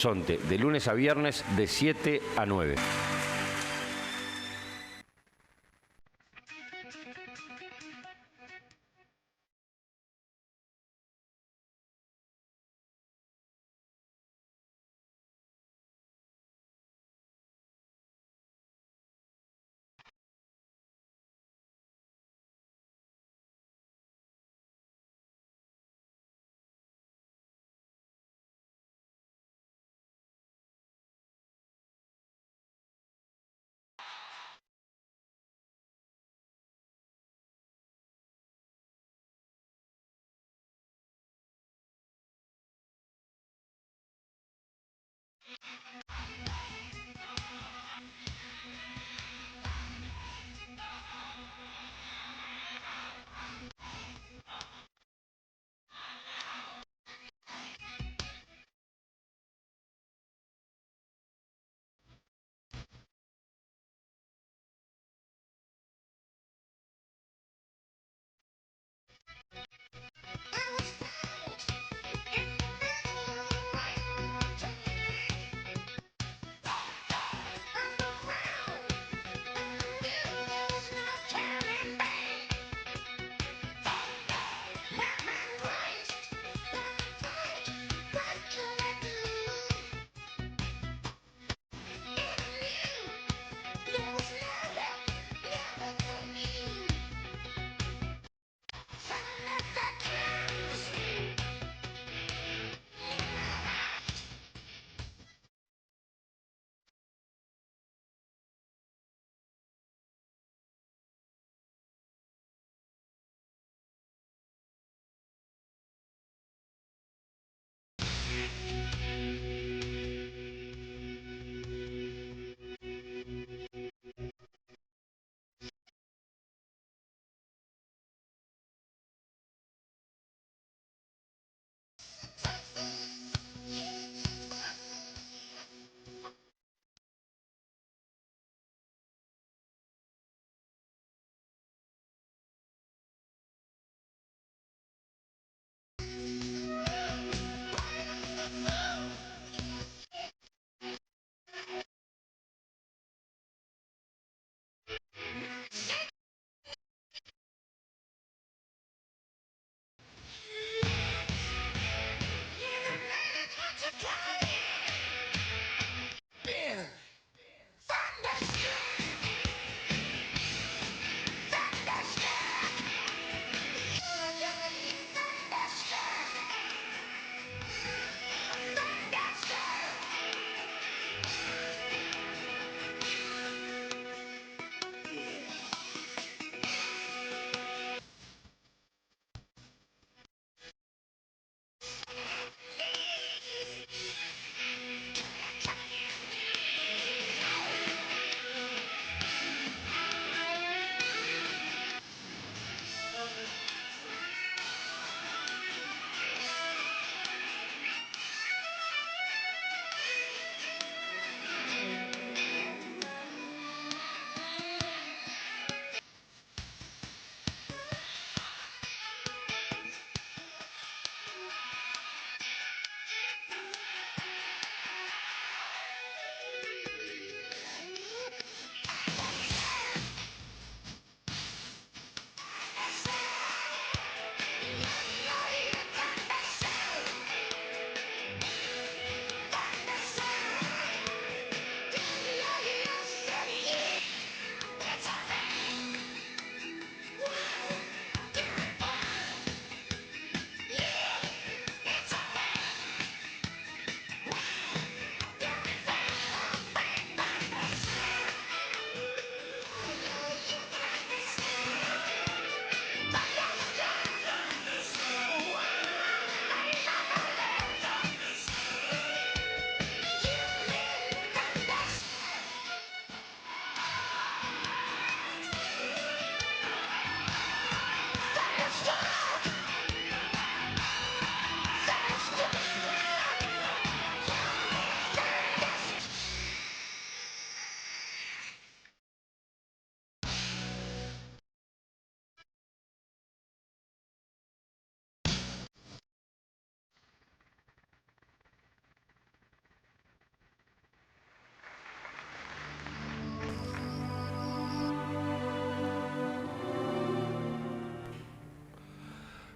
Horizonte, de lunes a viernes de 7 a 9.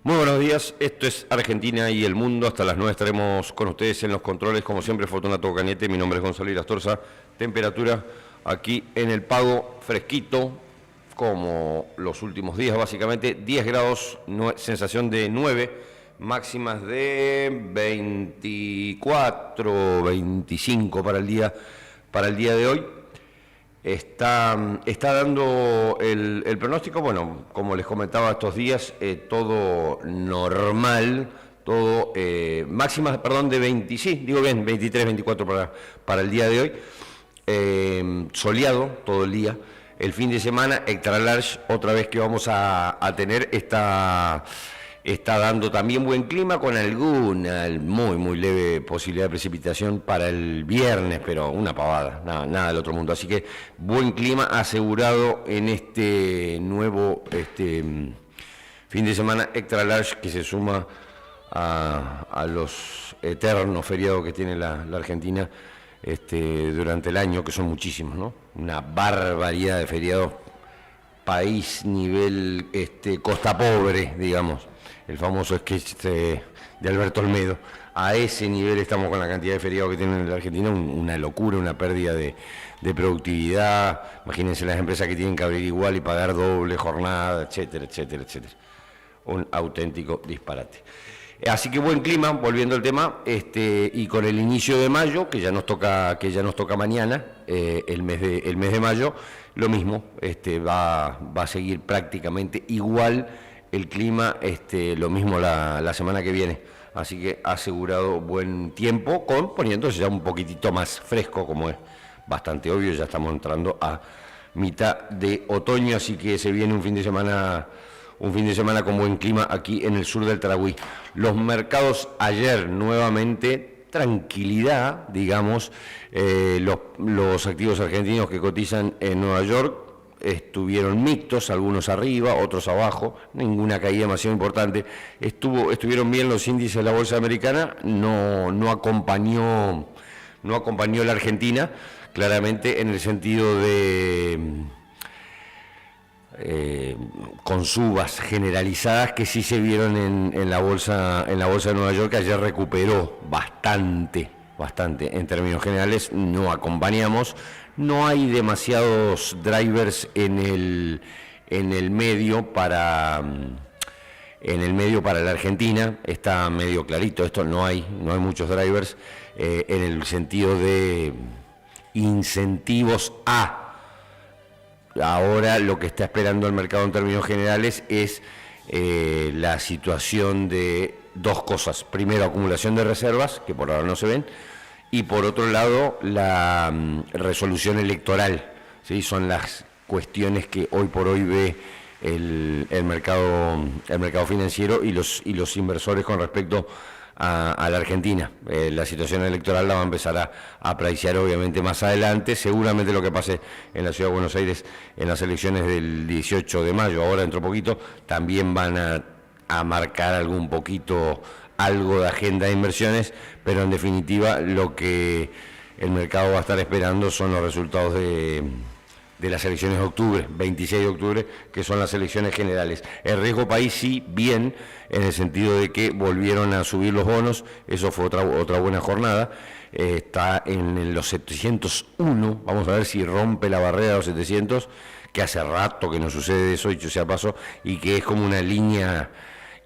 Muy buenos días, esto es Argentina y el Mundo. Hasta las 9 estaremos con ustedes en los controles, como siempre, Fortunato Cañete. Mi nombre es Gonzalo Irastorza. Temperatura aquí en el Pago, fresquito, como los últimos días, básicamente. 10 grados, sensación de 9, máximas de 24, 25 para el día de hoy. Está dando el pronóstico, bueno, como les comentaba estos días, todo normal, todo máximas, perdón, de 20, sí, digo bien, 23, 24 para el día de hoy, soleado todo el día. El fin de semana, extra large, otra vez que vamos a tener, está dando también buen clima con alguna muy leve posibilidad de precipitación para el viernes, pero una pavada, nada del otro mundo. Así que buen clima asegurado en este nuevo fin de semana extra large que se suma a los eternos feriados que tiene la Argentina durante el año, que son muchísimos, ¿no? Una barbaridad de feriados, país nivel costa pobre, digamos. El famoso sketch de Alberto Olmedo. A ese nivel estamos con la cantidad de feriados que tienen en la Argentina, una locura, una pérdida de productividad. Imagínense las empresas que tienen que abrir igual y pagar doble jornada, etcétera, etcétera, etcétera. Un auténtico disparate. Así que buen clima, volviendo al tema, y con el inicio de mayo, que ya nos toca mañana, el mes de mayo, lo mismo, va a seguir prácticamente igual el clima, lo mismo la semana que viene. Así que asegurado buen tiempo, poniéndose ya un poquitito más fresco, como es bastante obvio. Ya estamos entrando a mitad de otoño, así que se viene un fin de semana con buen clima aquí en el sur del Tarahui. Los mercados ayer nuevamente, tranquilidad, digamos. Los activos argentinos que cotizan en Nueva York estuvieron mixtos, algunos arriba, otros abajo, ninguna caída demasiado importante. Estuvieron bien los índices de la bolsa americana, no acompañó la Argentina, claramente en el sentido de con subas generalizadas que sí se vieron en la bolsa de Nueva York, que ayer recuperó bastante en términos generales. No acompañamos, no hay demasiados drivers en el medio para la Argentina. Está medio clarito esto, no hay muchos drivers en el sentido de incentivos a. Ahora lo que está esperando el mercado en términos generales es la situación de dos cosas. Primero, acumulación de reservas, que por ahora no se ven, y por otro lado, la resolución electoral, ¿sí? Son las cuestiones que hoy por hoy ve el mercado financiero y los inversores con respecto a la Argentina. La situación electoral la va a empezar a apreciar obviamente más adelante. Seguramente lo que pase en la Ciudad de Buenos Aires en las elecciones del 18 de mayo, ahora dentro de poquito, también van a marcar algo de agenda de inversiones, pero en definitiva lo que el mercado va a estar esperando son los resultados de las elecciones de octubre, 26 de octubre, que son las elecciones generales. El riesgo país sí, bien, en el sentido de que volvieron a subir los bonos, eso fue otra buena jornada, está en los 701, vamos a ver si rompe la barrera de los 700, que hace rato que no sucede eso, dicho sea paso, y que es como una línea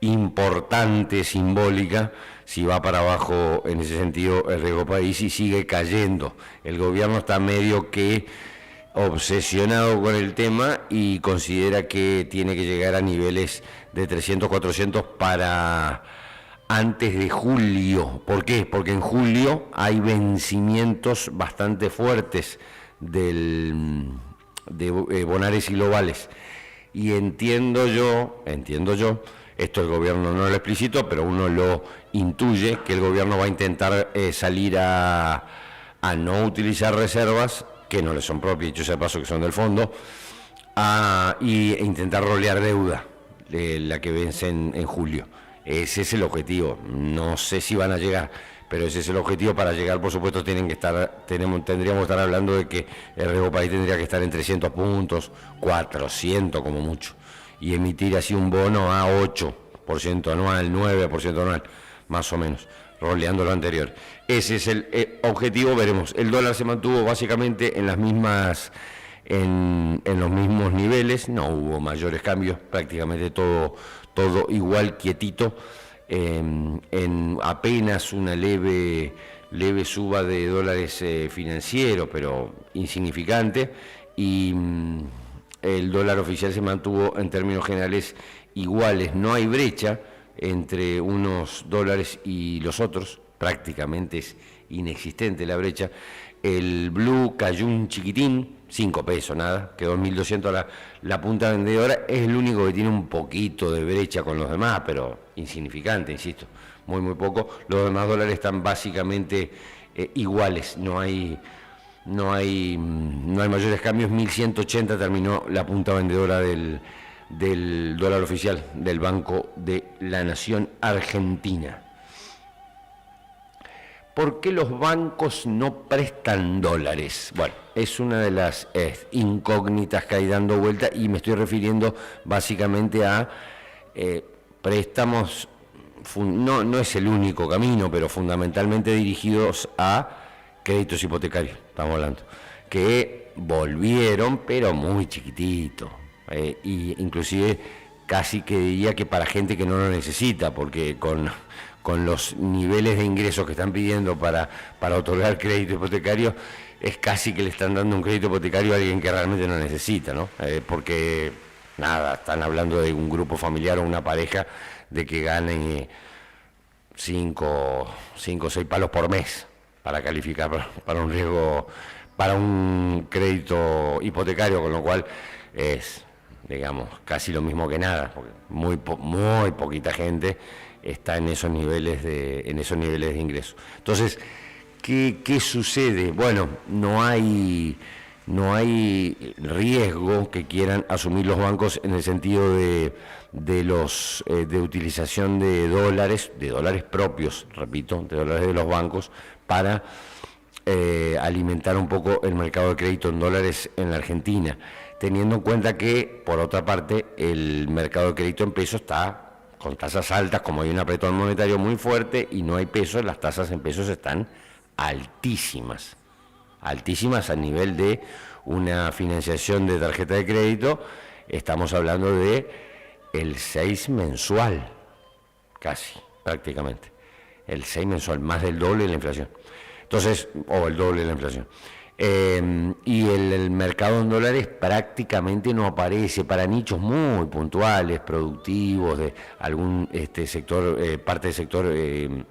importante, simbólica. Si va para abajo en ese sentido el riesgo país y sigue cayendo. El gobierno está medio que obsesionado con el tema y considera que tiene que llegar a niveles de 300, 400 para antes de julio. ¿Por qué? Porque en julio hay vencimientos bastante fuertes de bonares y globales. Y entiendo yo, esto el gobierno no lo explicitó, pero uno lo intuye, que el gobierno va a intentar salir a no utilizar reservas que no le son propias, dicho sea de paso que son del fondo, e intentar rolear deuda, la que vence en julio. Ese es el objetivo. No sé si van a llegar, pero ese es el objetivo. Para llegar, por supuesto, tendríamos que estar hablando de que el riesgo país tendría que estar en 300 puntos, 400 como mucho, y emitir así un bono a 8, 8% anual, 9% anual, más o menos, roleando lo anterior. Ese es el objetivo, veremos. El dólar se mantuvo básicamente en las mismas, en los mismos niveles, no hubo mayores cambios, prácticamente todo igual, quietito, en apenas una leve suba de dólares financieros, pero insignificante, y el dólar oficial se mantuvo en términos generales iguales. No hay brecha entre unos dólares y los otros, prácticamente es inexistente la brecha. El blue cayó un chiquitín, 5 pesos, nada, quedó en 1.200 la punta vendedora, es el único que tiene un poquito de brecha con los demás, pero insignificante, insisto, muy poco. Los demás dólares están básicamente iguales, no hay mayores cambios. 1.180 terminó la punta vendedora del dólar oficial del Banco de la Nación Argentina. ¿Por qué los bancos no prestan dólares? Bueno, es una de las incógnitas que hay dando vuelta, y me estoy refiriendo básicamente a préstamos, no es el único camino, pero fundamentalmente dirigidos a créditos hipotecarios, estamos hablando, que volvieron, pero muy chiquitito, y inclusive casi que diría que para gente que no lo necesita, porque con los niveles de ingresos que están pidiendo para otorgar crédito hipotecario, es casi que le están dando un crédito hipotecario a alguien que realmente no necesita, ¿no? Porque, nada, están hablando de un grupo familiar o una pareja de que gane 5 o 6 palos por mes para calificar para un riesgo, para un crédito hipotecario, con lo cual es, digamos, casi lo mismo que nada, porque muy poquita gente está en esos niveles de ingreso. Entonces, ¿qué sucede? Bueno, no hay riesgo que quieran asumir los bancos en el sentido de utilización de dólares propios, repito, de dólares de los bancos para alimentar un poco el mercado de crédito en dólares en la Argentina, teniendo en cuenta que, por otra parte, el mercado de crédito en pesos está con tasas altas. Como hay un apretón monetario muy fuerte y no hay pesos, las tasas en pesos están altísimas a nivel de una financiación de tarjeta de crédito. Estamos hablando de el 6 mensual, casi, prácticamente, el 6 mensual, más del doble de la inflación. Entonces, o el doble de la inflación. Y el mercado en dólares prácticamente no aparece para nichos muy puntuales, productivos, de algún sector, parte del sector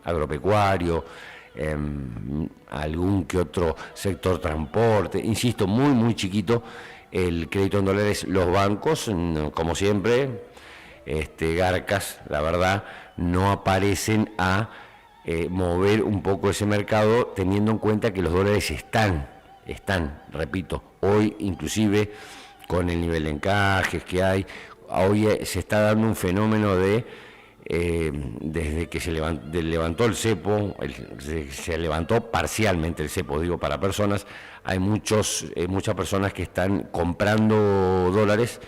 agropecuario, algún que otro sector transporte, insisto, muy chiquito el crédito en dólares. Los bancos, como siempre, garcas, la verdad, no aparecen a mover un poco ese mercado, teniendo en cuenta que los dólares están, repito, hoy inclusive con el nivel de encajes que hay, hoy se está dando un fenómeno de, desde que se levantó el cepo, se levantó parcialmente el cepo, digo, para personas, hay muchas personas que están comprando dólares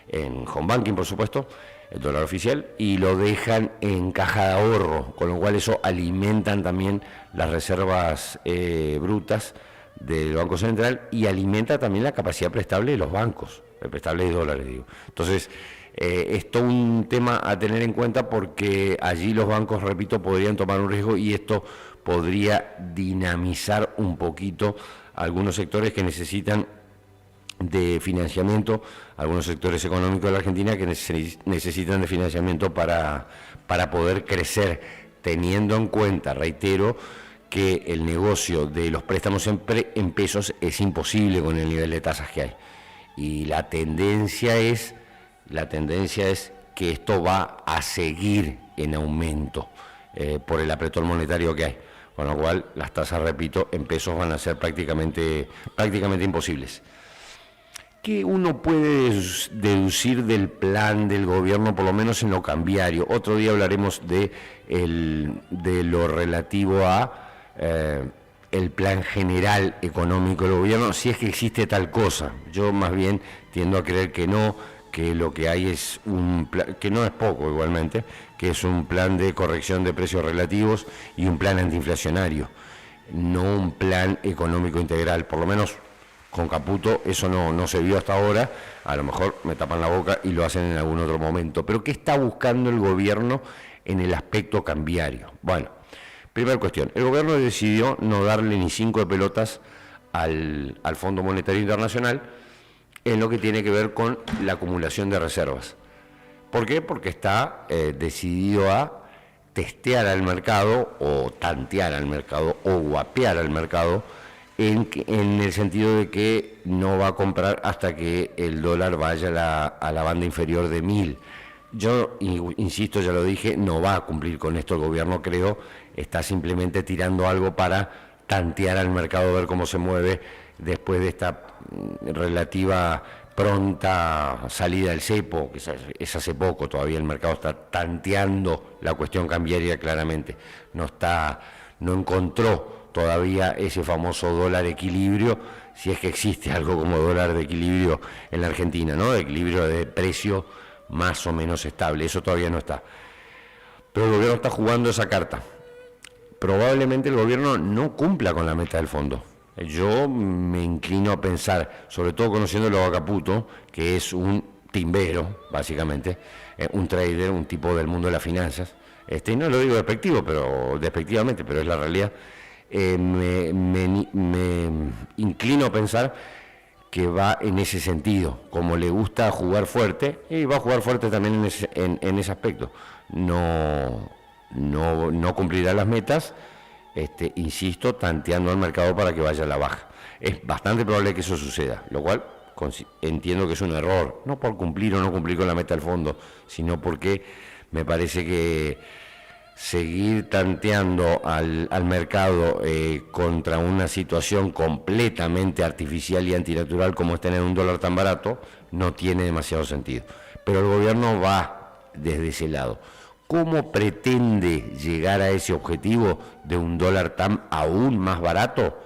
en home banking, por supuesto, el dólar oficial, y lo dejan en caja de ahorro, con lo cual eso alimentan también las reservas brutas del Banco Central y alimenta también la capacidad prestable de los bancos, prestable de dólares, digo. Entonces, es todo un tema a tener en cuenta, porque allí los bancos, repito, podrían tomar un riesgo, y esto podría dinamizar un poquito algunos sectores que necesitan de financiamiento, algunos sectores económicos de la Argentina que necesitan de financiamiento para poder crecer, teniendo en cuenta, reitero, que el negocio de los préstamos en pesos es imposible con el nivel de tasas que hay. Y la tendencia es que esto va a seguir en aumento por el apretón monetario que hay. Con lo cual, las tasas, repito, en pesos van a ser prácticamente imposibles. ¿Qué uno puede deducir del plan del gobierno, por lo menos en lo cambiario? Otro día hablaremos de lo relativo a el plan general económico del gobierno, si es que existe tal cosa. Yo más bien tiendo a creer que no, que lo que hay es un plan, que no es poco igualmente, que es un plan de corrección de precios relativos y un plan antiinflacionario, no un plan económico integral. Por lo menos con Caputo eso no se vio hasta ahora. A lo mejor me tapan la boca y lo hacen en algún otro momento. Pero ¿qué está buscando el gobierno en el aspecto cambiario? Bueno, primera cuestión, el gobierno decidió no darle ni 5 de pelotas al Fondo Monetario Internacional en lo que tiene que ver con la acumulación de reservas. ¿Por qué? Porque está decidido a testear al mercado o tantear al mercado o guapear al mercado en el sentido de que no va a comprar hasta que el dólar vaya a la banda inferior de 1000. Yo insisto, ya lo dije, no va a cumplir con esto el gobierno, creo, está simplemente tirando algo para tantear al mercado, ver cómo se mueve después de esta relativa pronta salida del cepo, que es hace poco, todavía el mercado está tanteando la cuestión cambiaria claramente, no encontró todavía ese famoso dólar equilibrio, si es que existe algo como dólar de equilibrio en la Argentina, ¿no? De equilibrio de precio más o menos estable, eso todavía no está. Pero el gobierno está jugando esa carta. Probablemente el gobierno no cumpla con la meta del fondo. Yo me inclino a pensar, sobre todo conociéndolo a Caputo, que es un timbero, básicamente, un trader, un tipo del mundo de las finanzas, y no lo digo despectivamente, pero es la realidad. Me inclino a pensar que va en ese sentido, como le gusta jugar fuerte, y va a jugar fuerte también en ese aspecto. No cumplirá las metas, insisto, tanteando al mercado para que vaya a la baja. Es bastante probable que eso suceda, lo cual entiendo que es un error, no por cumplir o no cumplir con la meta del fondo, sino porque me parece que seguir tanteando al mercado contra una situación completamente artificial y antinatural como es tener un dólar tan barato, no tiene demasiado sentido. Pero el gobierno va desde ese lado. ¿Cómo pretende llegar a ese objetivo de un dólar tan aún más barato?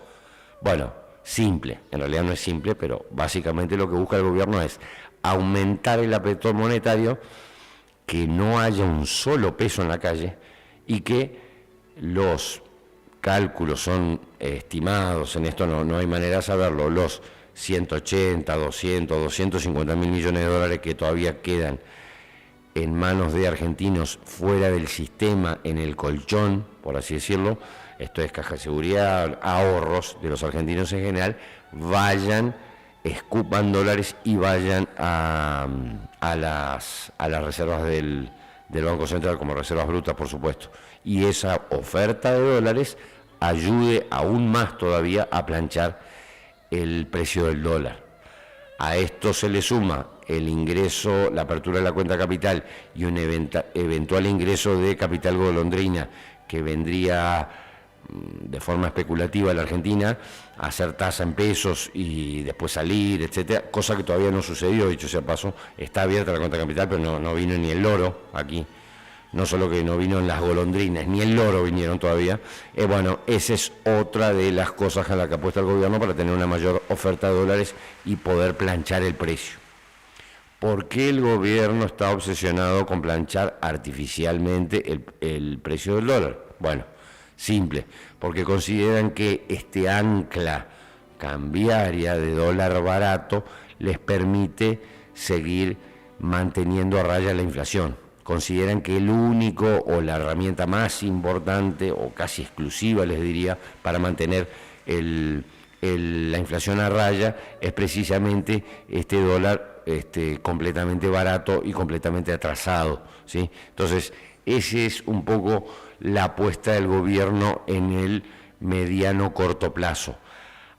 Bueno, simple, en realidad no es simple, pero básicamente lo que busca el gobierno es aumentar el apretón monetario, que no haya un solo peso en la calle y que los cálculos son estimados, en esto no hay manera de saberlo, los 180, 200, 250 mil millones de dólares que todavía quedan en manos de argentinos fuera del sistema, en el colchón, por así decirlo, esto es caja de seguridad, ahorros de los argentinos en general, vayan, escupan dólares y vayan a las reservas del Banco Central como reservas brutas, por supuesto. Y esa oferta de dólares ayude aún más todavía a planchar el precio del dólar. A esto se le suma el ingreso, la apertura de la cuenta capital y un eventual ingreso de capital golondrina que vendría de forma especulativa a la Argentina a hacer tasa en pesos y después salir, etcétera, cosa que todavía no sucedió, dicho sea paso. Está abierta la cuenta capital, pero no vino ni el loro aquí. No solo que no vino en las golondrinas, ni el loro vinieron todavía. Bueno, esa es otra de las cosas a las que apuesta el gobierno para tener una mayor oferta de dólares y poder planchar el precio. ¿Por qué el gobierno está obsesionado con planchar artificialmente el precio del dólar? Bueno, simple, porque consideran que este ancla cambiaria de dólar barato les permite seguir manteniendo a raya la inflación. Consideran que el único o la herramienta más importante o casi exclusiva, les diría, para mantener la inflación a raya es precisamente este dólar completamente barato y completamente atrasado, ¿sí? Entonces, esa es un poco la apuesta del gobierno en el mediano corto plazo.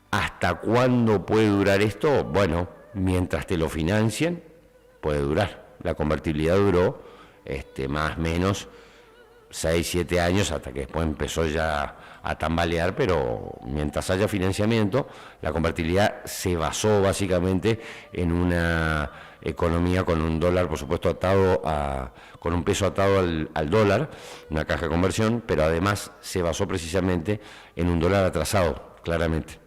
¿Hasta cuándo puede durar esto? Bueno, mientras te lo financien, puede durar. La convertibilidad duró más o menos 6, 7 años, hasta que después empezó ya a tambalear, pero mientras haya financiamiento, la convertibilidad se basó básicamente en una economía con un dólar, por supuesto, con un peso atado al dólar, una caja de conversión, pero además se basó precisamente en un dólar atrasado, claramente.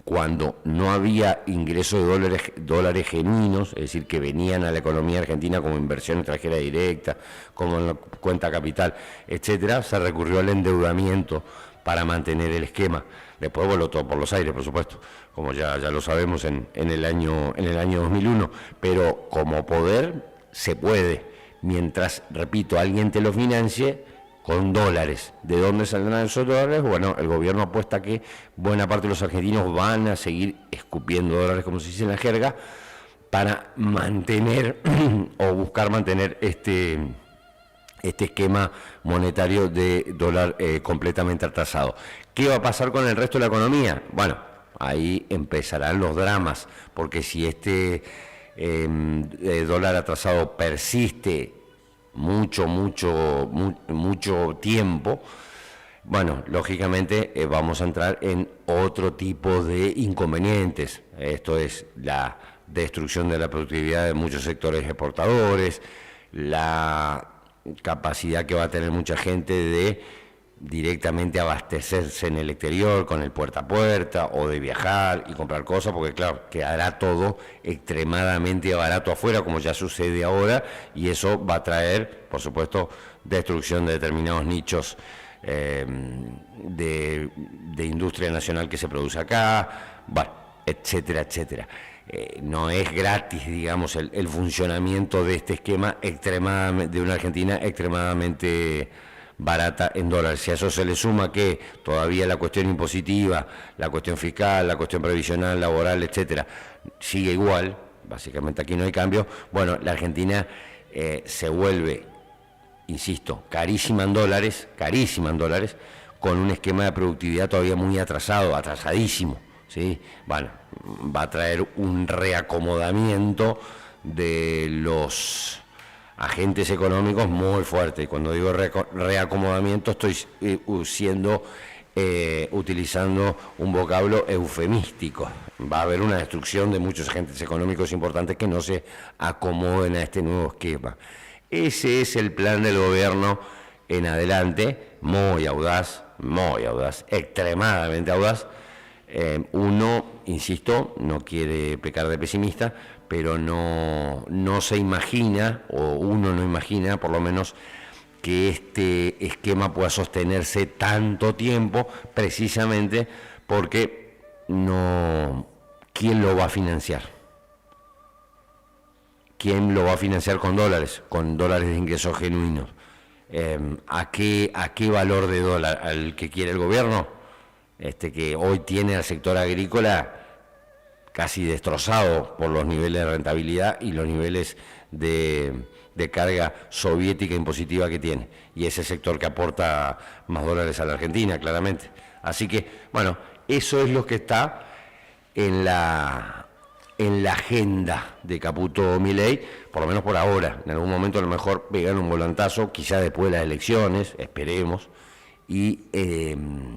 cuando no había ingreso de dólares genuinos, es decir, que venían a la economía argentina como inversión extranjera directa, como en la cuenta capital, etcétera, se recurrió al endeudamiento para mantener el esquema. Después voló todo por los aires, por supuesto, como ya lo sabemos en el año 2001, pero como poder se puede, mientras, repito, alguien te lo financie con dólares. ¿De dónde saldrán esos dólares? Bueno, el gobierno apuesta que buena parte de los argentinos van a seguir escupiendo dólares, como se dice en la jerga, para mantener o buscar mantener este esquema monetario de dólar completamente atrasado. ¿Qué va a pasar con el resto de la economía? Bueno, ahí empezarán los dramas, porque si este dólar atrasado persiste mucho tiempo, bueno, lógicamente vamos a entrar en otro tipo de inconvenientes. Esto es la destrucción de la productividad de muchos sectores exportadores, la capacidad que va a tener mucha gente de directamente abastecerse en el exterior con el puerta a puerta o de viajar y comprar cosas, porque claro, quedará todo extremadamente barato afuera, como ya sucede ahora, y eso va a traer, por supuesto, destrucción de determinados nichos de industria nacional que se produce acá, bueno, etcétera, etcétera. No es gratis, digamos, el funcionamiento de este esquema de una Argentina extremadamente barata en dólares. Si a eso se le suma que todavía la cuestión impositiva, la cuestión fiscal, la cuestión previsional, laboral, etcétera, sigue igual, básicamente aquí no hay cambio, bueno, la Argentina se vuelve, insisto, carísima en dólares, con un esquema de productividad todavía muy atrasadísimo, ¿sí? Bueno, va a traer un reacomodamiento de los agentes económicos muy fuerte. Cuando digo reacomodamiento estoy utilizando un vocablo eufemístico. Va a haber una destrucción de muchos agentes económicos importantes que no se acomoden a este nuevo esquema. Ese es el plan del gobierno en adelante, muy audaz, extremadamente audaz. Uno, insisto, no quiere pecar de pesimista, pero no se imagina, o uno no imagina, por lo menos, que este esquema pueda sostenerse tanto tiempo, precisamente porque ¿quién lo va a financiar? ¿Quién lo va a financiar con dólares de ingresos genuinos? ¿A qué valor de dólar? ¿Al que quiere el gobierno? Que hoy tiene al sector agrícola casi destrozado por los niveles de rentabilidad y los niveles de carga soviética impositiva que tiene. Y ese sector que aporta más dólares a la Argentina, claramente. Así que, bueno, eso es lo que está en la agenda de Caputo Milei, por lo menos por ahora. En algún momento a lo mejor pegan un volantazo, quizá después de las elecciones, esperemos, y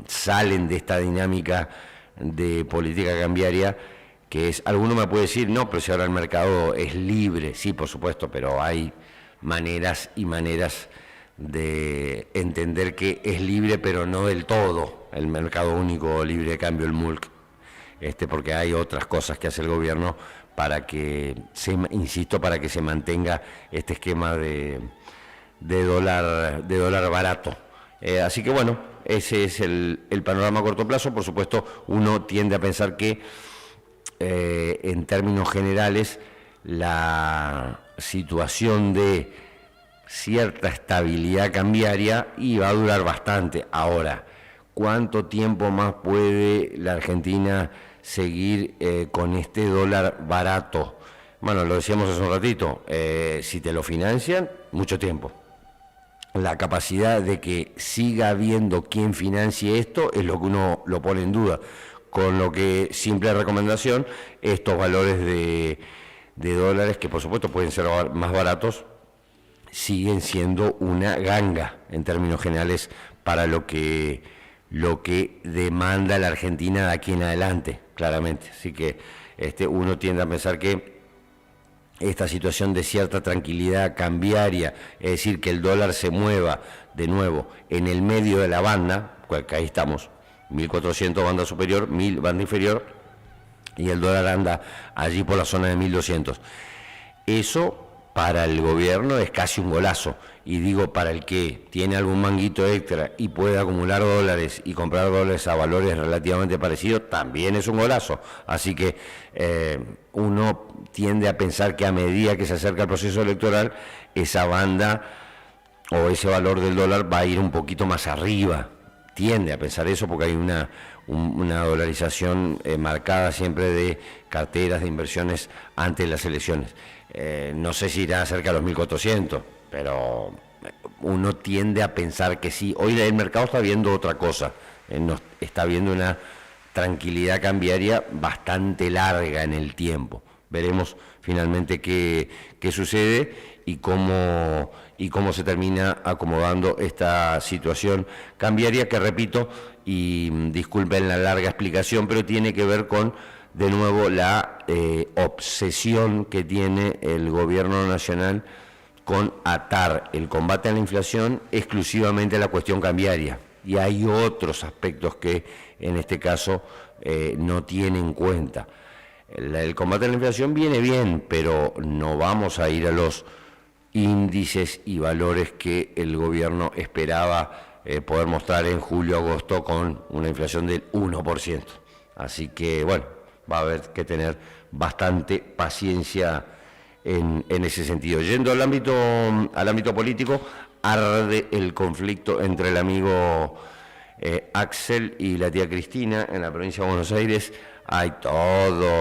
salen de esta dinámica de política cambiaria, que es, alguno me puede decir, no, pero si ahora el mercado es libre, sí, por supuesto, pero hay maneras y maneras de entender que es libre, pero no del todo, el mercado único libre de cambio, el MULC, porque hay otras cosas que hace el gobierno para que se mantenga este esquema de dólar barato. Así que bueno, ese es el panorama a corto plazo. Por supuesto, uno tiende a pensar que en términos generales la situación de cierta estabilidad cambiaria va a durar bastante. Ahora, ¿cuánto tiempo más puede la Argentina seguir con este dólar barato? Bueno, lo decíamos hace un ratito, si te lo financian, mucho tiempo. La capacidad de que siga habiendo quien financie esto es lo que uno lo pone en duda. Con lo que, simple recomendación, estos valores de dólares, que por supuesto pueden ser más baratos, siguen siendo una ganga en términos generales para lo que demanda la Argentina de aquí en adelante, claramente. Así que uno tiende a pensar que esta situación de cierta tranquilidad cambiaria, es decir, que el dólar se mueva de nuevo en el medio de la banda, que ahí estamos, 1.400 banda superior, 1.000 banda inferior, y el dólar anda allí por la zona de 1.200. Eso para el gobierno es casi un golazo, y digo, para el que tiene algún manguito extra y puede acumular dólares y comprar dólares a valores relativamente parecidos, también es un golazo. Así que uno tiende a pensar que a medida que se acerca el proceso electoral, esa banda o ese valor del dólar va a ir un poquito más arriba. Tiende a pensar eso porque hay una dolarización marcada siempre de carteras de inversiones antes de las elecciones. No sé si irá cerca de los 1.400, pero uno tiende a pensar que sí. Hoy el mercado está viendo otra cosa, está viendo una tranquilidad cambiaria bastante larga en el tiempo. Veremos finalmente qué sucede y cómo se termina acomodando esta situación cambiaria, que repito, y disculpen la larga explicación, pero tiene que ver con, de nuevo, la obsesión que tiene el gobierno nacional con atar el combate a la inflación exclusivamente a la cuestión cambiaria. Y hay otros aspectos que en este caso no tiene en cuenta. El combate a la inflación viene bien, pero no vamos a ir a los índices y valores que el gobierno esperaba poder mostrar en julio-agosto con una inflación del 1%. Así que, bueno, va a haber que tener bastante paciencia en ese sentido. Yendo al ámbito político, arde el conflicto entre el amigo Axel y la tía Cristina en la provincia de Buenos Aires.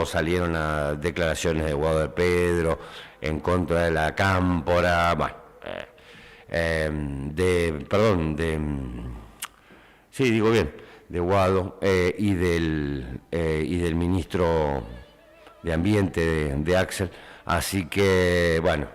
Salieron a declaraciones de Guado de Pedro en contra de la Cámpora, bueno, de Guado y del ministro de Ambiente de Axel. Así que, bueno,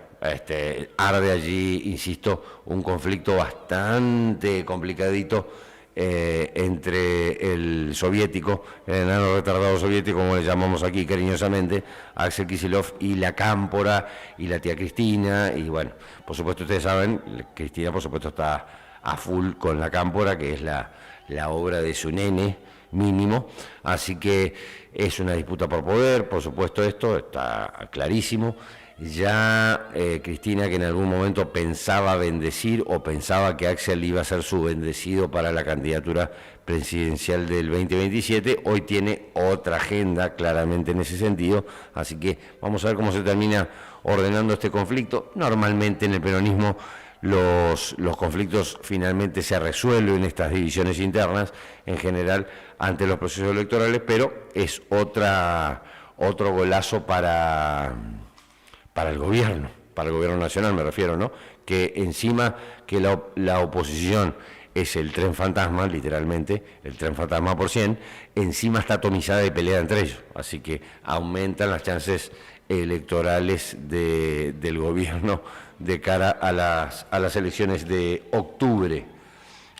arde allí, insisto, un conflicto bastante complicadito entre el soviético, el enano retardado soviético, como le llamamos aquí cariñosamente, Axel Kicillof, y la Cámpora y la tía Cristina. Y bueno, por supuesto, ustedes saben, Cristina por supuesto está a full con la Cámpora, que es la obra de su nene mínimo, así que es una disputa por poder, por supuesto, esto está clarísimo. Ya Cristina, que en algún momento pensaba bendecir o pensaba que Axel iba a ser su bendecido para la candidatura presidencial del 2027, hoy tiene otra agenda claramente en ese sentido, así que vamos a ver cómo se termina ordenando este conflicto. Normalmente en el peronismo los conflictos finalmente se resuelven, estas divisiones internas en general ante los procesos electorales, pero es otro golazo para el gobierno nacional me refiero, ¿no? Que encima que la oposición es el tren fantasma, literalmente, el tren fantasma por 100, encima está atomizada y pelea entre ellos, así que aumentan las chances electorales del gobierno de cara a las elecciones de octubre.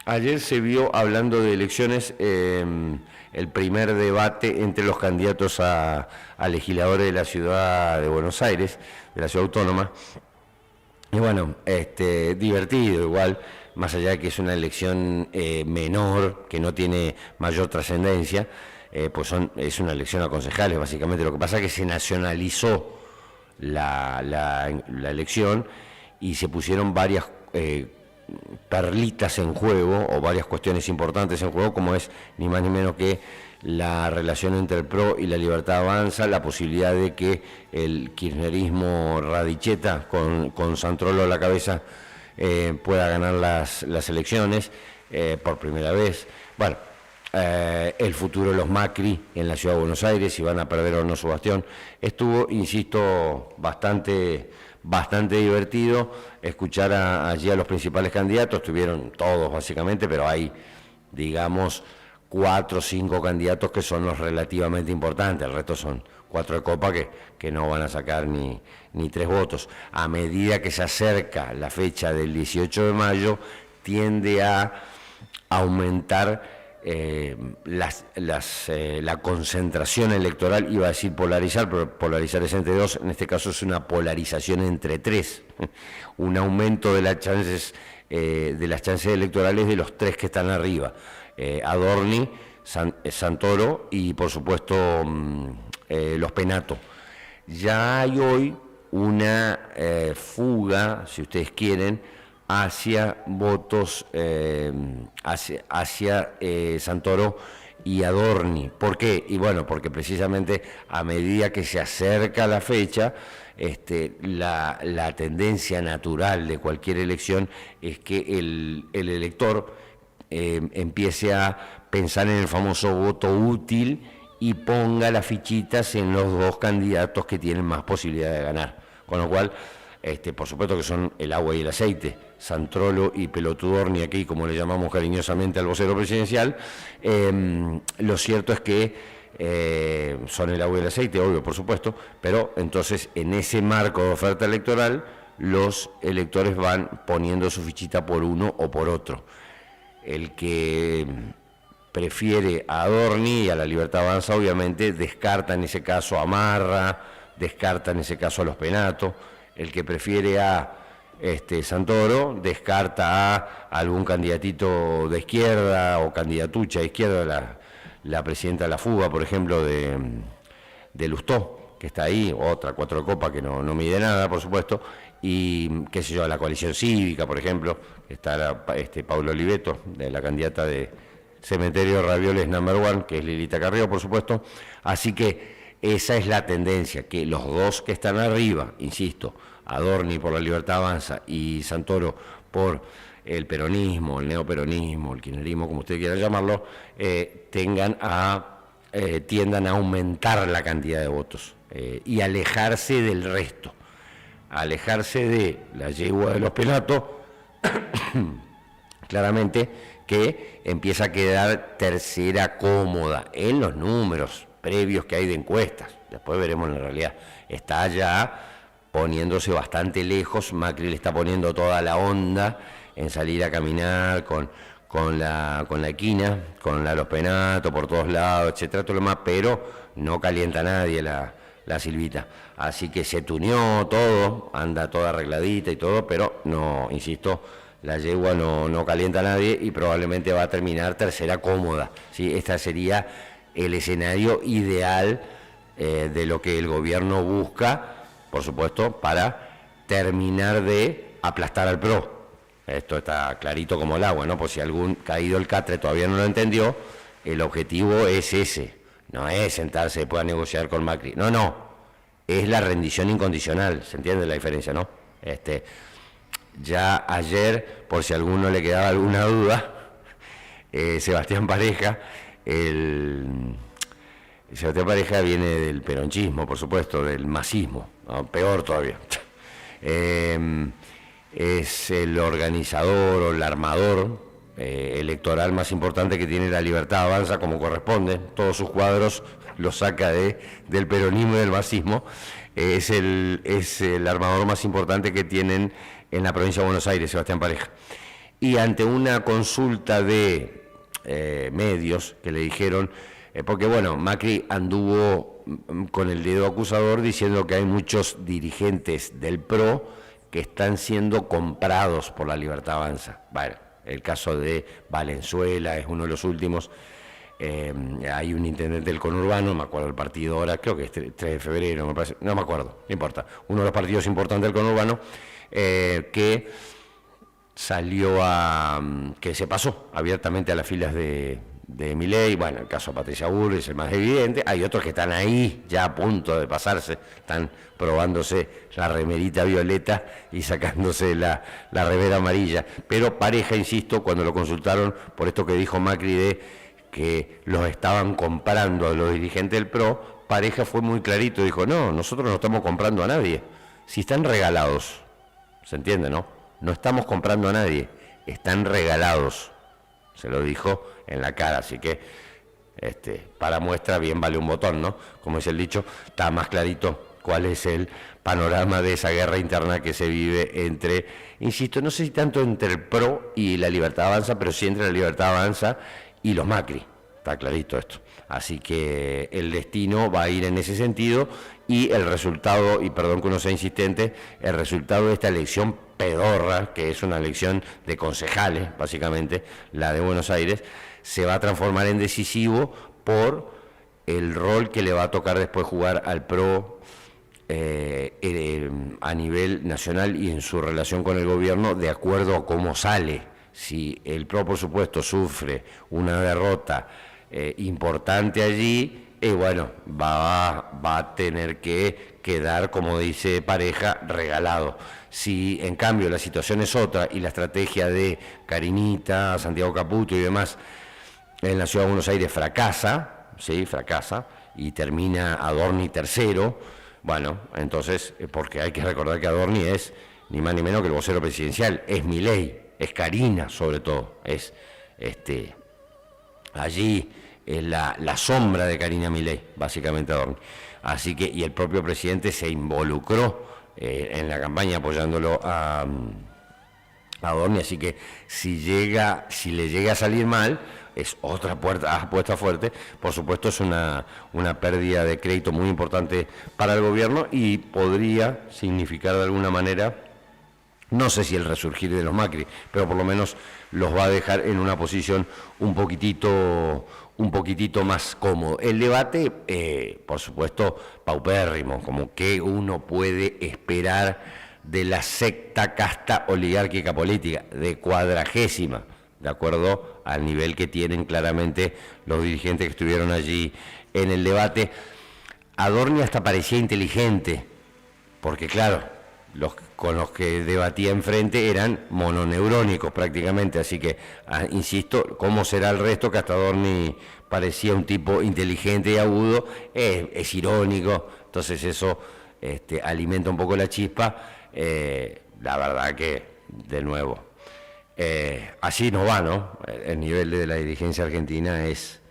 Ayer se vio, hablando de elecciones, el primer debate entre los candidatos a legisladores de la ciudad de Buenos Aires, de la ciudad autónoma. Y bueno, divertido igual, más allá de que es una elección menor, que no tiene mayor trascendencia, pues es una elección a concejales, básicamente. Lo que pasa es que se nacionalizó la elección y se pusieron varias perlitas en juego, o varias cuestiones importantes en juego, como es ni más ni menos que la relación entre el PRO y la Libertad Avanza, la posibilidad de que el kirchnerismo radicheta con Santrolo a la cabeza pueda ganar las elecciones por primera vez. Bueno, el futuro de los Macri en la ciudad de Buenos Aires, si van a perder o no su bastión. Estuvo, insisto, bastante divertido escuchar allí a los principales candidatos. Estuvieron todos básicamente, pero hay, digamos, 4 o 5 candidatos que son los relativamente importantes. El resto son 4 de copa que no van a sacar ni 3 votos. A medida que se acerca la fecha del 18 de mayo, tiende a aumentar la concentración electoral. Iba a decir polarizar, pero polarizar es entre 2, en este caso es una polarización entre 3, un aumento de las chances electorales de los 3 que están arriba, Adorni, Santoro y por supuesto los Penato. Ya hay hoy una fuga, si ustedes quieren, hacia votos, hacia Santoro y Adorni. ¿Por qué? Y bueno, porque precisamente a medida que se acerca la fecha, la tendencia natural de cualquier elección es que el elector empiece a pensar en el famoso voto útil y ponga las fichitas en los dos candidatos que tienen más posibilidad de ganar. Con lo cual, por supuesto que son el agua y el aceite, Santrolo y Pelotudorni aquí, como le llamamos cariñosamente al vocero presidencial. Lo cierto es que son el agua y el aceite, obvio, por supuesto, pero entonces en ese marco de oferta electoral, los electores van poniendo su fichita por uno o por otro. El que prefiere a Adorni y a la Libertad Avanza, obviamente, descarta en ese caso a Marra, descarta en ese caso a los Penato. El que prefiere a Santoro descarta a algún candidatito de izquierda o candidatucha de izquierda, la presidenta de la fuga, por ejemplo, de Lustó, que está ahí, otra cuatro copas que no mide nada, por supuesto, y qué sé yo, la coalición cívica, por ejemplo, está Paulo Oliveto, de la candidata de Cementerio Ravioles #1, que es Lilita Carrió, por supuesto. Así que esa es la tendencia, que los dos que están arriba, insisto, Adorni por la Libertad Avanza y Santoro por el peronismo, el neoperonismo, el kirchnerismo, como usted quiera llamarlo, tiendan a aumentar la cantidad de votos y alejarse del resto, alejarse de la yegua de los Penato, claramente, que empieza a quedar tercera cómoda en los números previos que hay de encuestas. Después veremos en la realidad. Está ya poniéndose bastante lejos, Macri le está poniendo toda la onda en salir a caminar con la equina, con los Penato por todos lados, etcétera, todo lo demás, pero no calienta a nadie la Silvita. Así que se tuneó todo, anda toda arregladita y todo, pero no, insisto, la yegua no calienta a nadie y probablemente va a terminar tercera cómoda, ¿sí? Este sería el escenario ideal de lo que el gobierno busca, por supuesto, para terminar de aplastar al PRO. Esto está clarito como el agua, ¿no? Por si algún caído el catre todavía no lo entendió, el objetivo es ese, no es sentarse después a negociar con Macri, no, es la rendición incondicional, ¿se entiende la diferencia, no? Ya ayer, por si a alguno le quedaba alguna duda, Sebastián Pareja viene del peronchismo, por supuesto, del masismo, ¿no? Peor todavía. Es el organizador o el armador electoral más importante que tiene la Libertad Avanza, como corresponde. Todos sus cuadros los saca del peronismo y del masismo. Es el armador más importante que tienen en la provincia de Buenos Aires, Sebastián Pareja. Y ante una consulta de medios que le dijeron, porque bueno, Macri anduvo con el dedo acusador diciendo que hay muchos dirigentes del PRO que están siendo comprados por la Libertad Avanza. Bueno, el caso de Valenzuela es uno de los últimos. Hay un intendente del conurbano, no me acuerdo el partido ahora, creo que es 3 de febrero, me parece, no me acuerdo, no importa. Uno de los partidos importantes del conurbano que salió que se pasó abiertamente a las filas de Milei. Bueno, el caso de Patricia Bullrich es el más evidente. Hay otros que están ahí ya a punto de pasarse, están probándose la remerita violeta y sacándose la remera amarilla. Pero Pareja, insisto, cuando lo consultaron por esto que dijo Macri de que los estaban comprando a los dirigentes del PRO, Pareja fue muy clarito, dijo, no, nosotros no estamos comprando a nadie, si están regalados, ¿se entiende, no? No estamos comprando a nadie, están regalados, se lo dijo en la cara, así que para muestra bien vale un botón, ¿no? Como es el dicho, está más clarito cuál es el panorama de esa guerra interna que se vive entre, insisto, no sé si tanto entre el PRO y la Libertad Avanza, pero sí entre la Libertad Avanza y los Macri, está clarito esto. Así que el destino va a ir en ese sentido y el resultado, y perdón que uno sea insistente, el resultado de esta elección pedorra, que es una elección de concejales, básicamente, la de Buenos Aires, se va a transformar en decisivo por el rol que le va a tocar después jugar al PRO a nivel nacional y en su relación con el gobierno, de acuerdo a cómo sale. Si el PRO, por supuesto, sufre una derrota importante allí, bueno, va a tener que quedar, como dice Pareja, regalado. Si en cambio la situación es otra y la estrategia de Carinita, Santiago Caputo y demás en la Ciudad de Buenos Aires fracasa, ¿sí? Fracasa, y termina Adorni tercero, bueno, entonces, porque hay que recordar que Adorni es ni más ni menos que el vocero presidencial, es Milei, es Carina sobre todo, es allí es la sombra de Carina Milei, básicamente Adorni. Así que, y el propio presidente se involucró en la campaña apoyándolo a Adorni, así que si le llega a salir mal, es otra apuesta fuerte. Por supuesto, es una pérdida de crédito muy importante para el gobierno y podría significar de alguna manera, no sé si el resurgir de los Macri, pero por lo menos los va a dejar en una posición un poquitito más cómodo. El debate, por supuesto, paupérrimo, como que uno puede esperar de la secta casta oligárquica política, de cuadragésima, de acuerdo al nivel que tienen claramente los dirigentes que estuvieron allí en el debate. Adorni hasta parecía inteligente, porque claro, con los que debatía enfrente eran mononeurónicos prácticamente, así que, insisto, ¿cómo será el resto? Que hasta Adorni parecía un tipo inteligente y agudo, es irónico, entonces eso alimenta un poco la chispa. La verdad que, de nuevo, así no va, ¿no? El nivel de la dirigencia argentina es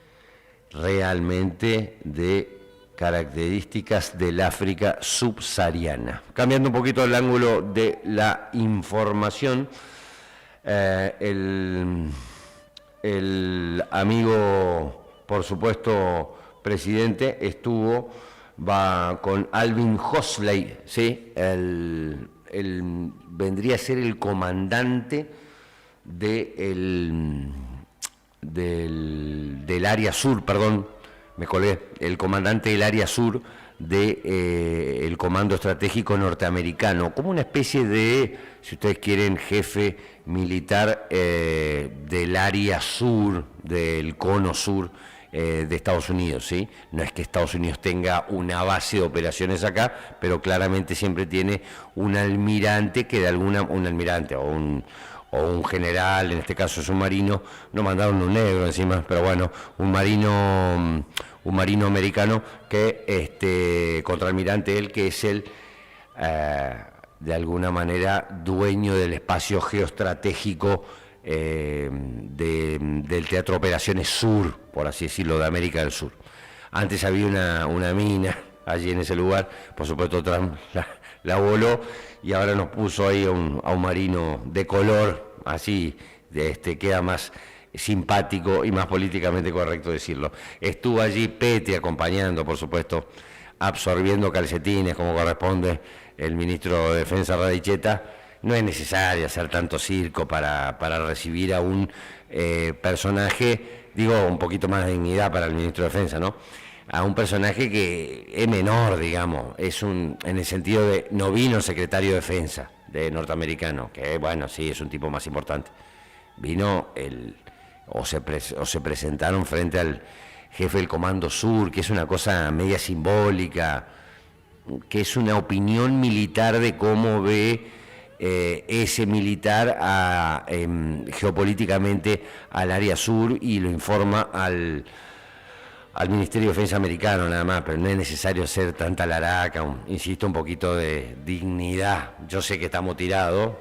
realmente de características del África subsahariana. Cambiando un poquito el ángulo de la información, el amigo, por supuesto, presidente, va con Alvin Hoxley, ¿sí? Vendría a ser el comandante del área sur, perdón, me colgué, el comandante del área sur del Comando Estratégico Norteamericano, como una especie de, si ustedes quieren, jefe militar del área sur, del cono sur de Estados Unidos, ¿sí? No es que Estados Unidos tenga una base de operaciones acá, pero claramente siempre tiene un almirante que de un almirante o un general, en este caso es un marino, no mandaron un negro encima, pero bueno, un marino americano que contraalmirante él, que es el de alguna manera dueño del espacio geoestratégico del Teatro Operaciones Sur, por así decirlo, de América del Sur. Antes había una mina allí en ese lugar, por supuesto Trump la voló y ahora nos puso ahí a un marino de color, así queda más simpático y más políticamente correcto decirlo. Estuvo allí Petri acompañando, por supuesto, absorbiendo calcetines como corresponde el ministro de Defensa Radicheta. No es necesario hacer tanto circo para recibir a un personaje, digo, un poquito más de dignidad para el ministro de Defensa, ¿no? A un personaje que es menor, digamos, en el sentido de no vino el secretario de Defensa de norteamericano, que bueno, sí, es un tipo más importante. Vino o se presentaron frente al jefe del Comando Sur, que es una cosa media simbólica, que es una opinión militar de cómo ve ese militar geopolíticamente al área sur, y lo informa al Ministerio de Defensa americano nada más, pero no es necesario hacer tanta laraca, insisto, un poquito de dignidad. Yo sé que estamos tirados,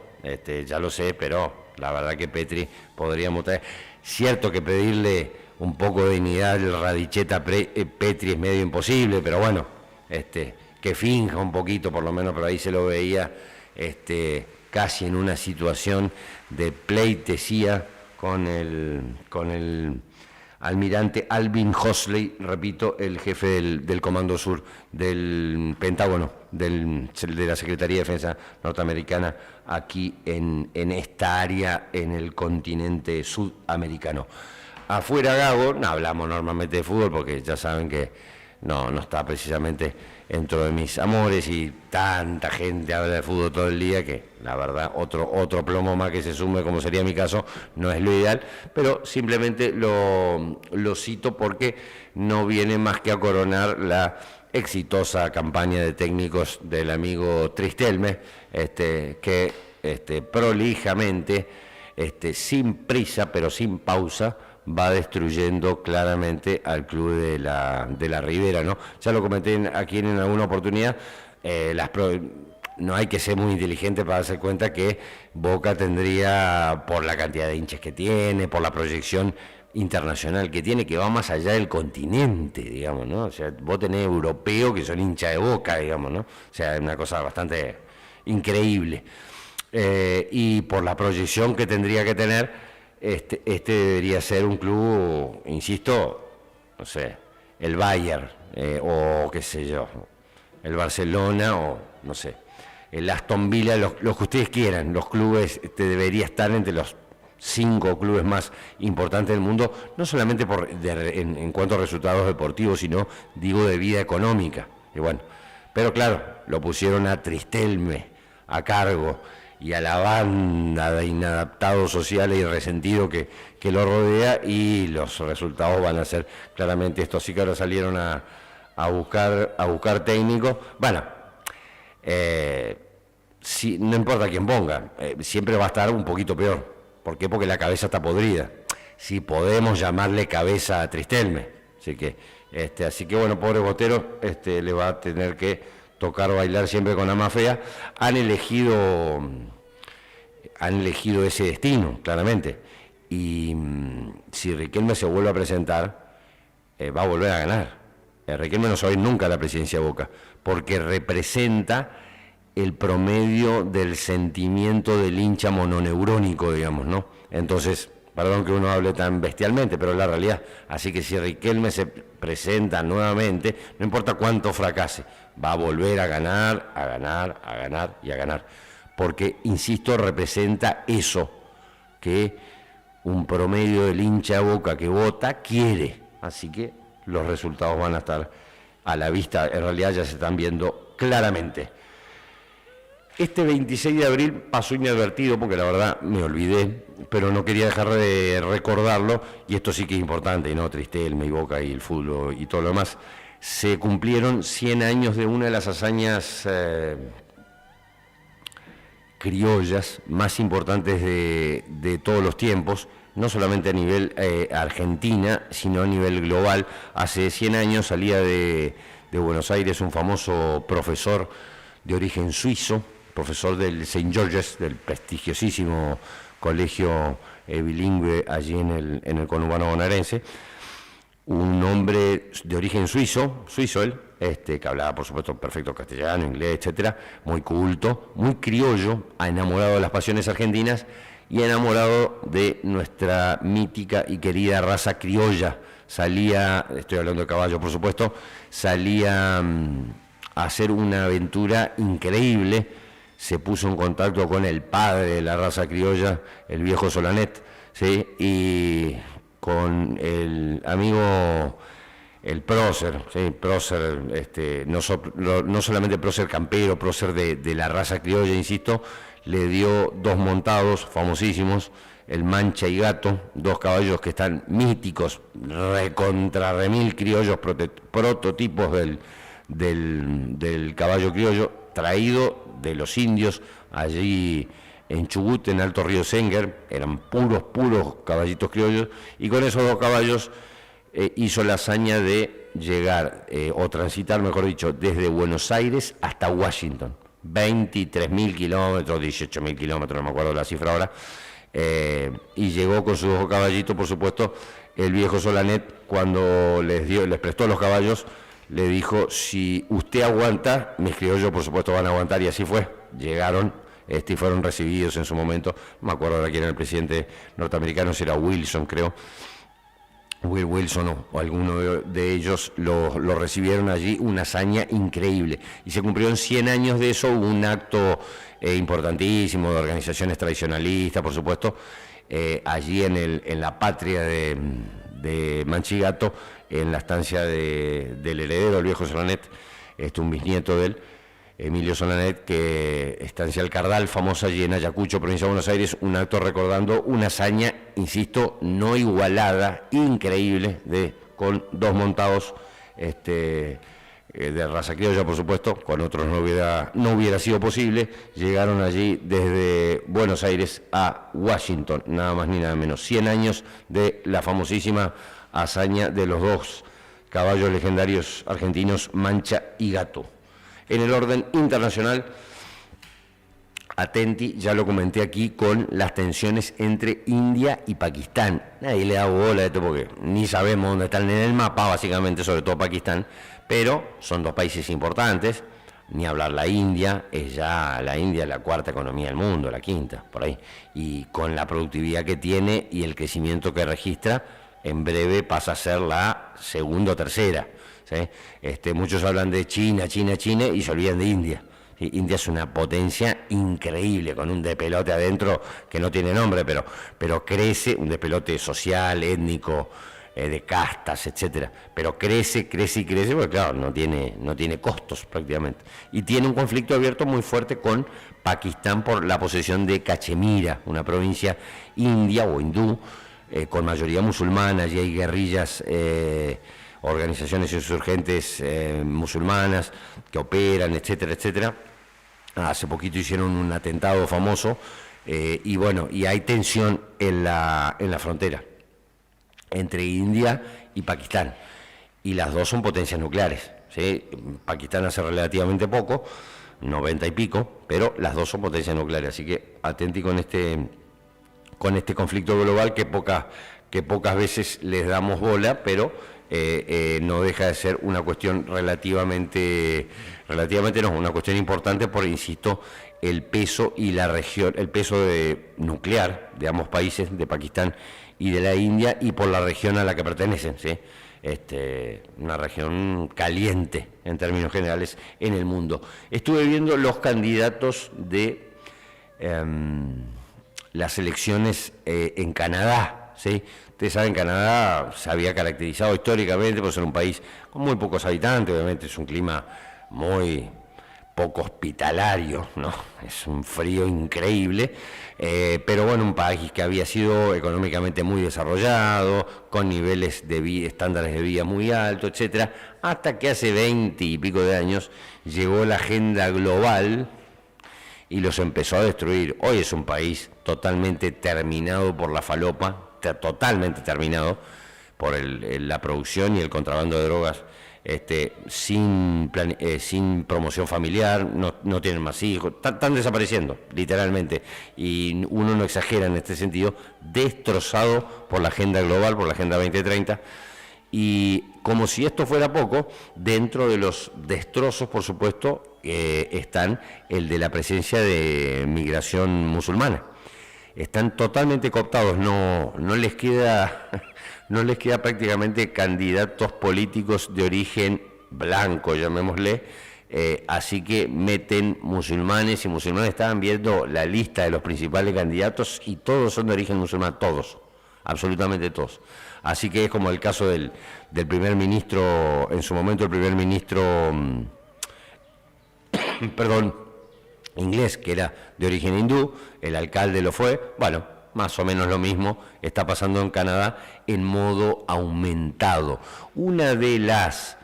ya lo sé, pero la verdad que Petri podríamos traer. Cierto que pedirle un poco de dignidad al Radicheta Petri es medio imposible, pero bueno, que finja un poquito por lo menos, pero ahí se lo veía casi en una situación de pleitesía con el almirante Alvin Hoxley, repito, el jefe del Comando Sur del Pentágono, de la Secretaría de Defensa norteamericana, aquí en esta área, en el continente sudamericano. afuera Gago, no hablamos normalmente de fútbol porque ya saben que no está precisamente dentro de mis amores y tanta gente habla de fútbol todo el día que la verdad otro plomo más que se sume, como sería mi caso, no es lo ideal, pero simplemente lo cito porque no viene más que a coronar la exitosa campaña de técnicos del amigo Tristelme, que prolijamente, sin prisa pero sin pausa, va destruyendo claramente al club de la Ribera, ¿no? Ya lo comenté aquí en alguna oportunidad, no hay que ser muy inteligente para darse cuenta que Boca tendría, por la cantidad de hinchas que tiene, por la proyección internacional que tiene, que va más allá del continente, digamos, ¿no? O sea, vos tenés europeos que son hinchas de Boca, digamos, ¿no? O sea, es una cosa bastante increíble. Y por la proyección que tendría que tener, este debería ser un club, insisto, no sé, el Bayern, o qué sé yo, el Barcelona, o no sé, el Aston Villa, los que ustedes quieran. Los clubes, debería estar entre los 5 clubes más importantes del mundo, no solamente en cuanto a resultados deportivos, sino, digo, de vida económica. Y bueno, pero claro, lo pusieron a Tristelme a cargo, y a la banda de inadaptados sociales y resentidos que lo rodea, y los resultados van a ser claramente estos. Sí que ahora salieron a buscar técnicos. Bueno, no importa quién ponga, siempre va a estar un poquito peor. ¿Por qué? Porque la cabeza está podrida. Si podemos llamarle cabeza a Tristelme. Así que bueno, pobre Botero, le va a tener que tocar bailar siempre con la más fea. Han elegido ese destino, claramente. Y si Riquelme se vuelve a presentar, va a volver a ganar. Riquelme no se va a ir nunca a la presidencia de Boca, porque representa el promedio del sentimiento del hincha mononeurónico, digamos, ¿no? Entonces, perdón que uno hable tan bestialmente, pero es la realidad. Así que si Riquelme se presenta nuevamente, no importa cuánto fracase, va a volver a ganar, a ganar, a ganar y a ganar. Porque, insisto, representa eso que un promedio del hincha de Boca que vota quiere. Así que los resultados van a estar a la vista, en realidad ya se están viendo claramente. Este 26 de abril pasó inadvertido, porque la verdad me olvidé, pero no quería dejar de recordarlo, y esto sí que es importante, ¿no? Tristelme y Boca y el fútbol y todo lo demás. Se cumplieron 100 años de una de las hazañas criollas más importantes de todos los tiempos, no solamente a nivel Argentina, sino a nivel global. Hace 100 años salía de Buenos Aires un famoso profesor de origen suizo, profesor del St. George's, del prestigiosísimo colegio bilingüe allí en el conurbano bonaerense, un hombre de origen suizo él, que hablaba por supuesto perfecto castellano, inglés, etcétera, muy culto, muy criollo, enamorado de las pasiones argentinas y enamorado de nuestra mítica y querida raza criolla. Salía, estoy hablando de caballo por supuesto, salía a hacer una aventura increíble. Se puso en contacto con el padre de la raza criolla, el viejo Solanet, ¿sí? Y con el amigo, el prócer, ¿sí? Prócer, no solamente prócer campero, prócer de la raza criolla, insisto, le dio 2 montados famosísimos, el Mancha y Gato, 2 caballos que están míticos, recontra remil criollos, prototipos del caballo criollo, traído de los indios allí en Chubut, en Alto Río Senguer. Eran puros caballitos criollos, y con esos 2 caballos hizo la hazaña de llegar, o transitar, mejor dicho, desde Buenos Aires hasta Washington, 23.000 kilómetros, 18.000 kilómetros, no me acuerdo la cifra ahora, y llegó con sus 2 caballitos, por supuesto. El viejo Solanet, cuando les prestó los caballos, le dijo: si usted aguanta, mis criollos por supuesto van a aguantar, y así fue. Llegaron y fueron recibidos en su momento, no me acuerdo ahora quién era el presidente norteamericano, si era Wilson, creo, Will Wilson o alguno de ellos, lo recibieron allí, una hazaña increíble. Y se cumplieron 100 años de eso, un acto importantísimo de organizaciones tradicionalistas, por supuesto, allí en la patria de Manchigato, en la estancia del heredero, el viejo Solanet, un bisnieto de él, Emilio Solanet, que estancia El Cardal, famosa allí en Ayacucho, provincia de Buenos Aires, un acto recordando una hazaña, insisto, no igualada, increíble, con 2 montados de raza criolla, por supuesto, con otros no hubiera sido posible. Llegaron allí desde Buenos Aires a Washington, nada más ni nada menos. 100 años de la famosísima hazaña de los 2 caballos legendarios argentinos, Mancha y Gato. En el orden internacional, atenti, ya lo comenté aquí, con las tensiones entre India y Pakistán. Nadie le da bola a esto porque ni sabemos dónde están en el mapa, básicamente, sobre todo Pakistán, pero son 2 países importantes. Ni hablar la India, la India es la 4ª economía del mundo, la 5ª, por ahí. Y con la productividad que tiene y el crecimiento que registra, en breve pasa a ser la 2ª o 3ª. ¿Sí? Muchos hablan de China y se olvidan de India. ¿Sí? India es una potencia increíble, con un despelote adentro que no tiene nombre, pero crece, un despelote social, étnico, de castas, etcétera. Pero crece, porque claro, no tiene costos prácticamente. Y tiene un conflicto abierto muy fuerte con Pakistán por la posesión de Cachemira, una provincia india o hindú, con mayoría musulmana. Allí hay guerrillas, organizaciones insurgentes musulmanas que operan, etcétera, etcétera. Hace poquito hicieron un atentado famoso, y bueno, y hay tensión en la frontera entre India y Pakistán, y las 2 son potencias nucleares, ¿sí? Pakistán hace relativamente poco, 90 y pico, pero las 2 son potencias nucleares, así que atenti con este conflicto global que pocas veces les damos bola, pero no deja de ser una cuestión relativamente no, una cuestión importante por, insisto, el peso y la región, el peso nuclear de ambos países, de Pakistán y de la India, y por la región a la que pertenecen, ¿sí? Una región caliente en términos generales en el mundo. Estuve viendo los candidatos de las elecciones en Canadá, ¿sí? Ustedes saben, Canadá se había caracterizado históricamente por ser un país con muy pocos habitantes, obviamente es un clima muy poco hospitalario, ¿no? Es un frío increíble, pero bueno, un país que había sido económicamente muy desarrollado, con niveles de estándares de vida muy altos, etcétera, hasta que hace 20 y pico de años llegó la agenda global y los empezó a destruir. Hoy es un país totalmente terminado por la falopa, totalmente terminado por la producción y el contrabando de drogas, sin promoción familiar, no tienen más hijos, están desapareciendo, literalmente, y uno no exagera en este sentido, destrozado por la agenda global, por la Agenda 2030, y como si esto fuera poco, dentro de los destrozos, por supuesto, están el de la presencia de migración musulmana. Están totalmente cooptados, no les queda prácticamente candidatos políticos de origen blanco, llamémosle, así que meten musulmanes, y musulmanes. Estaban viendo la lista de los principales candidatos y todos son de origen musulmán, todos, absolutamente todos. Así que es como el caso del primer ministro, en su momento el primer ministro, inglés, que era de origen hindú, el alcalde lo fue. Bueno, más o menos lo mismo está pasando en Canadá en modo aumentado. Una de las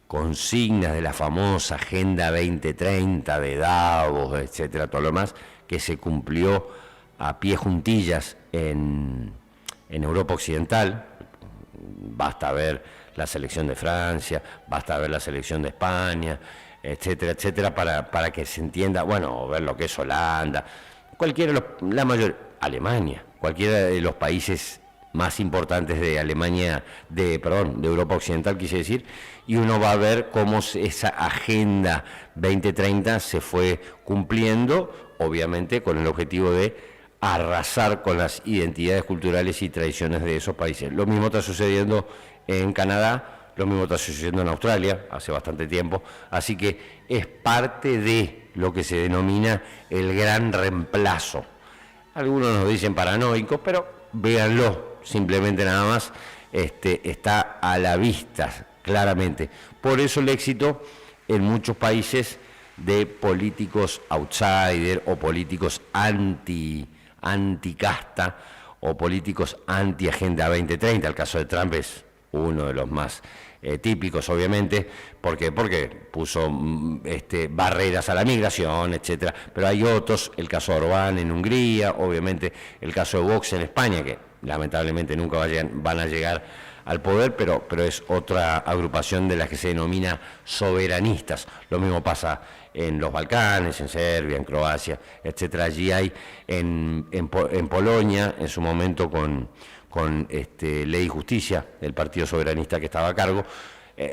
consignas de la famosa Agenda 2030 de Davos, etcétera, todo lo demás, que se cumplió a pie juntillas en Europa Occidental. Basta ver la selección de Francia, basta ver la selección de España, etcétera, etcétera, para que se entienda, bueno, ver lo que es Holanda, Alemania, cualquiera de los países más importantes de de Europa Occidental, quise decir, y uno va a ver cómo esa Agenda 2030 se fue cumpliendo, obviamente con el objetivo de arrasar con las identidades culturales y tradiciones de esos países. Lo mismo está sucediendo en Canadá, lo mismo está sucediendo en Australia, hace bastante tiempo, así que es parte de lo que se denomina el gran reemplazo. algunos nos dicen paranoicos, pero véanlo, simplemente nada más, está a la vista claramente. Por eso el éxito en muchos países de políticos outsider o políticos anticasta o políticos anti-Agenda 2030. El caso de Trump es uno de los más típicos, obviamente, porque puso barreras a la migración, etcétera. Pero hay otros, el caso de Orbán en Hungría, obviamente el caso de Vox en España, que lamentablemente nunca van a llegar al poder, pero es otra agrupación de las que se denomina soberanistas. Lo mismo pasa en los Balcanes, en Serbia, en Croacia, etcétera. Allí hay en Polonia, en su momento con Ley y Justicia, el partido soberanista que estaba a cargo.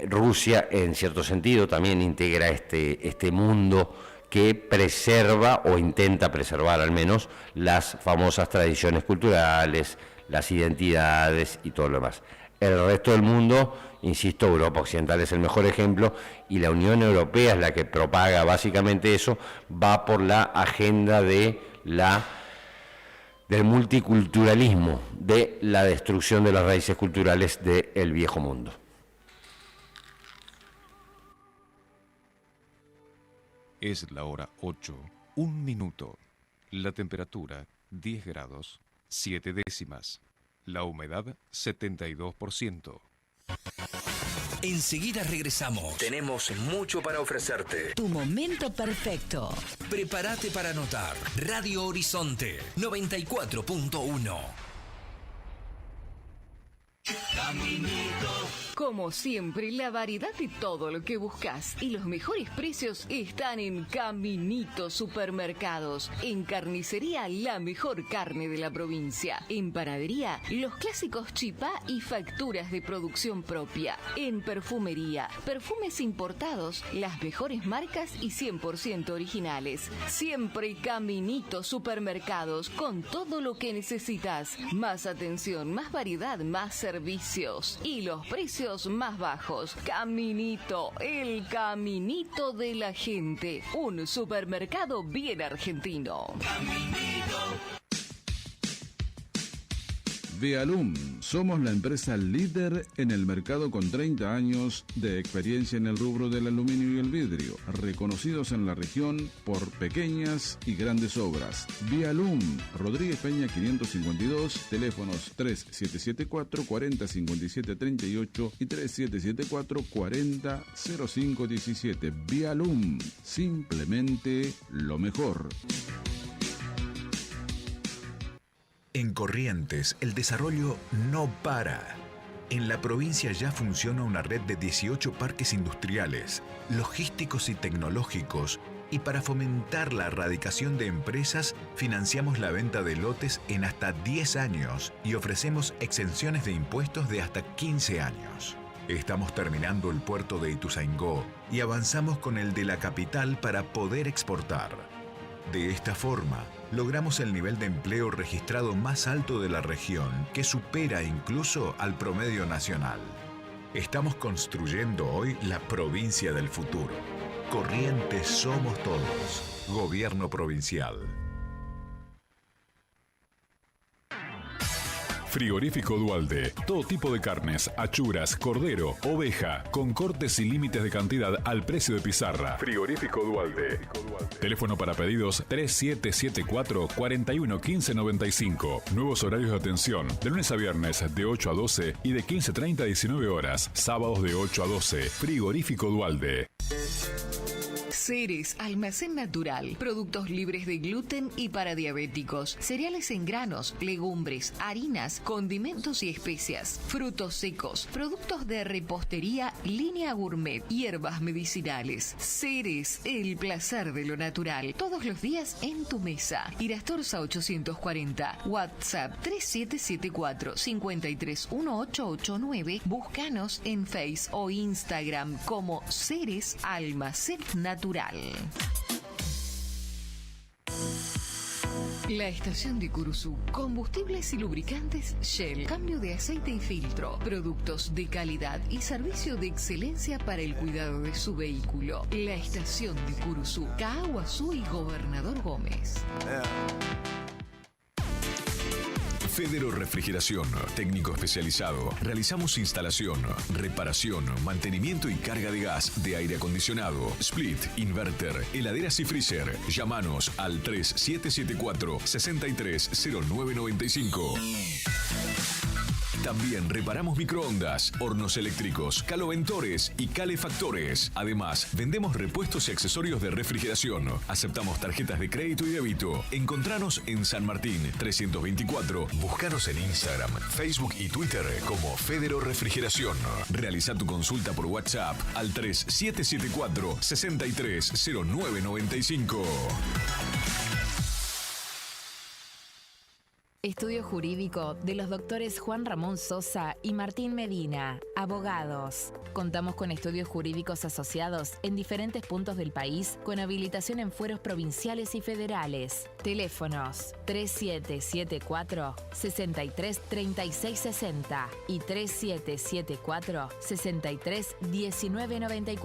Rusia, en cierto sentido, también integra este mundo que preserva o intenta preservar al menos las famosas tradiciones culturales, las identidades y todo lo demás. El resto del mundo, insisto, Europa Occidental es el mejor ejemplo y la Unión Europea es la que propaga básicamente eso, va por la agenda del multiculturalismo, de la destrucción de las raíces culturales del viejo mundo. Es la hora 8, 1 minuto. La temperatura 10 grados, 7 décimas. La humedad 72%. Enseguida regresamos. Tenemos mucho para ofrecerte. Tu momento perfecto. Prepárate para anotar. Radio Horizonte 94.1. Como siempre, la variedad de todo lo que buscas y los mejores precios están en Caminito Supermercados. En carnicería, la mejor carne de la provincia. En panadería, los clásicos chipá y facturas de producción propia. En perfumería, perfumes importados, las mejores marcas y 100% originales. Siempre Caminito Supermercados, con todo lo que necesitas. Más atención, más variedad, más servicios y los precios más bajos. Caminito, el caminito de la gente. Un supermercado bien argentino. Vialum, somos la empresa líder en el mercado con 30 años de experiencia en el rubro del aluminio y el vidrio, reconocidos en la región por pequeñas y grandes obras. Vialum, Rodríguez Peña 552, teléfonos 3774-405738 y 3774-400517. Vialum, simplemente lo mejor. En Corrientes, el desarrollo no para. En la provincia ya funciona una red de 18 parques industriales, logísticos y tecnológicos, y para fomentar la erradicación de empresas, financiamos la venta de lotes en hasta 10 años y ofrecemos exenciones de impuestos de hasta 15 años. Estamos terminando el puerto de Ituzaingó y avanzamos con el de la capital para poder exportar. De esta forma, logramos el nivel de empleo registrado más alto de la región, que supera incluso al promedio nacional. Estamos construyendo hoy la provincia del futuro. Corrientes somos todos. Gobierno provincial. Frigorífico Duhalde. Todo tipo de carnes, achuras, cordero, oveja, con cortes y límites de cantidad al precio de pizarra. Frigorífico Duhalde. Teléfono para pedidos 3774-411595. Nuevos horarios de atención. De lunes a viernes de 8 a 12 y de 15:30 a 19 horas. Sábados de 8 a 12. Frigorífico Duhalde. Ceres, almacén natural, productos libres de gluten y para diabéticos, cereales en granos, legumbres, harinas, condimentos y especias, frutos secos, productos de repostería, línea gourmet, hierbas medicinales. Ceres, el placer de lo natural, todos los días en tu mesa. Irastorza 840, WhatsApp 3774-531889, búscanos en Face o Instagram como Ceres Almacén Natural. La estación de Curuzú. Combustibles y lubricantes Shell. Cambio de aceite y filtro. Productos de calidad y servicio de excelencia para el cuidado de su vehículo. La estación de Curuzú. Caaguazú y Gobernador Gómez. Federo Refrigeración, técnico especializado. Realizamos instalación, reparación, mantenimiento y carga de gas, de aire acondicionado, split, inverter, heladeras y freezer. Llámanos al 3774-630995. También reparamos microondas, hornos eléctricos, caloventores y calefactores. Además, vendemos repuestos y accesorios de refrigeración. Aceptamos tarjetas de crédito y débito. Encontranos en San Martín 324. Búscanos en Instagram, Facebook y Twitter como Federo Refrigeración. Realiza tu consulta por WhatsApp al 3774-630995. Estudio Jurídico de los doctores Juan Ramón Sosa y Martín Medina, abogados. Contamos con estudios jurídicos asociados en diferentes puntos del país con habilitación en fueros provinciales y federales. Teléfonos 3774-633660 y 3774-631994.